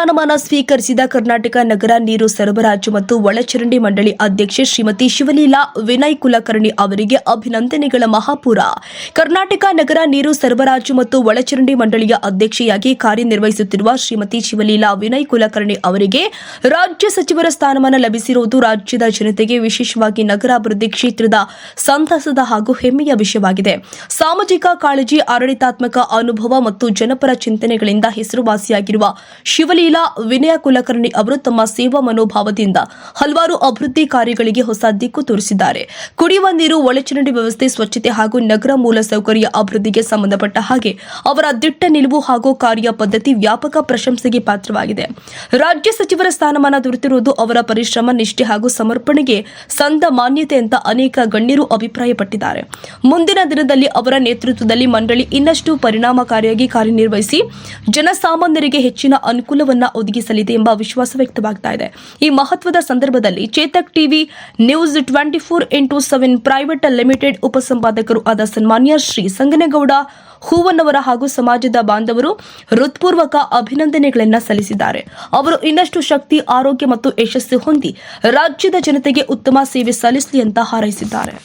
ಸ್ಥಾನಮಾನ ಸ್ವೀಕರಿಸಿದ ಕರ್ನಾಟಕ ನಗರ ನೀರು ಸರಬರಾಜು ಮತ್ತು ಒಳಚರಂಡಿ ಮಂಡಳಿ ಅಧ್ಯಕ್ಷೆ ಶ್ರೀಮತಿ ಶಿವಲೀಲಾ ವಿನಯ್ ಕುಲಕರ್ಣಿ ಅವರಿಗೆ ಅಭಿನಂದನೆಗಳ ಮಹಾಪೂರ. ಕರ್ನಾಟಕ ನಗರ ನೀರು ಸರಬರಾಜು ಮತ್ತು ಒಳಚರಂಡಿ ಮಂಡಳಿಯ ಅಧ್ಯಕ್ಷೆಯಾಗಿ ಕಾರ್ಯನಿರ್ವಹಿಸುತ್ತಿರುವ ಶ್ರೀಮತಿ ಶಿವಲೀಲಾ ವಿನಯ್ ಕುಲಕರ್ಣಿ ಅವರಿಗೆ ರಾಜ್ಯ ಸಚಿವರ ಸ್ಥಾನಮಾನ ಲಭಿಸಿರುವುದು ರಾಜ್ಯದ ಜನತೆಗೆ, ವಿಶೇಷವಾಗಿ ನಗರಾಭಿವೃದ್ಧಿ ಕ್ಷೇತ್ರದ ಸಂತಸದ ಹಾಗೂ ಹೆಮ್ಮೆಯ ವಿಷಯವಾಗಿದೆ. ಸಾಮಾಜಿಕ ಕಾಳಜಿ, ಆಡಳಿತಾತ್ಮಕ ಅನುಭವ ಮತ್ತು ಜನಪರ ಚಿಂತನೆಗಳಿಂದ ಹೆಸರುವಾಸಿಯಾಗಿರುವ ಶಿವಲೀಲಾ ವಿನಯ ಕುಲಕರ್ಣಿ ಅವರು ತಮ್ಮ ಸೇವಾ ಮನೋಭಾವದಿಂದ ಹಲವಾರು ಅಭಿವೃದ್ಧಿ ಕಾರ್ಯಗಳಿಗೆ ಹೊಸ ದಿಕ್ಕು ತೋರಿಸಿದ್ದಾರೆ. ಕುಡಿಯುವ ನೀರು, ಒಳಚರಂಡಿ ವ್ಯವಸ್ಥೆ, ಸ್ವಚ್ಛತೆ ಹಾಗೂ ನಗರ ಮೂಲಸೌಕರ್ಯ ಅಭಿವೃದ್ಧಿಗೆ ಸಂಬಂಧಪಟ್ಟ ಹಾಗೆ ಅವರ ದಿಟ್ಟ ನಿಲುವು ಹಾಗೂ ಕಾರ್ಯ ಪದ್ಧತಿ ವ್ಯಾಪಕ ಪ್ರಶಂಸೆಗೆ ಪಾತ್ರವಾಗಿದೆ. ರಾಜ್ಯ ಸಚಿವರ ಸ್ಥಾನಮಾನ ದೊರೆತಿರುವುದು ಅವರ ಪರಿಶ್ರಮ, ನಿಷ್ಠೆ ಹಾಗೂ ಸಮರ್ಪಣೆಗೆ ಸಂದ ಮಾನ್ಯತೆ ಅಂತ ಅನೇಕ ಗಣ್ಯರು ಅಭಿಪ್ರಾಯಪಟ್ಟಿದ್ದಾರೆ. ಮುಂದಿನ ದಿನದಲ್ಲಿ ಅವರ ನೇತೃತ್ವದಲ್ಲಿ ಮಂಡಳಿ ಇನ್ನಷ್ಟು ಪರಿಣಾಮಕಾರಿಯಾಗಿ ಕಾರ್ಯನಿರ್ವಹಿಸಿ ಜನಸಾಮಾನ್ಯರಿಗೆ ಹೆಚ್ಚಿನ ಅನುಕೂಲವನ್ನ ಒದಗಿಸಲಿದೆ ಎಂಬ ವಿಶ್ವಾಸ ವ್ಯಕ್ತವಾಗ್ತಾ ಇದೆ. ಈ ಮಹತ್ವದ ಸಂದರ್ಭದಲ್ಲಿ Chetak TV news 24x7 private limited ಉಪಸಂಪಾದಕರು ಆದ ಸನ್ಮಾನ್ಯ ಶ್ರೀ ಸಂಗನಗೌಡ ಹೂವನ್ನವರ ಹಾಗೂ ಸಮಾಜದ ಬಾಂಧವರು ಹೃತ್ಪೂರ್ವಕ ಅಭಿನಂದನೆಗಳನ್ನು ಸಲ್ಲಿಸಿದ್ದಾರೆ. ಅವರು ಇನ್ನಷ್ಟು ಶಕ್ತಿ, ಆರೋಗ್ಯ ಮತ್ತು ಯಶಸ್ಸು ಹೊಂದಿ ರಾಜ್ಯದ ಜನತೆಗೆ ಉತ್ತಮ ಸೇವೆ ಸಲ್ಲಿಸಲಿ ಅಂತ ಹಾರೈಸಿದ್ದಾರೆ.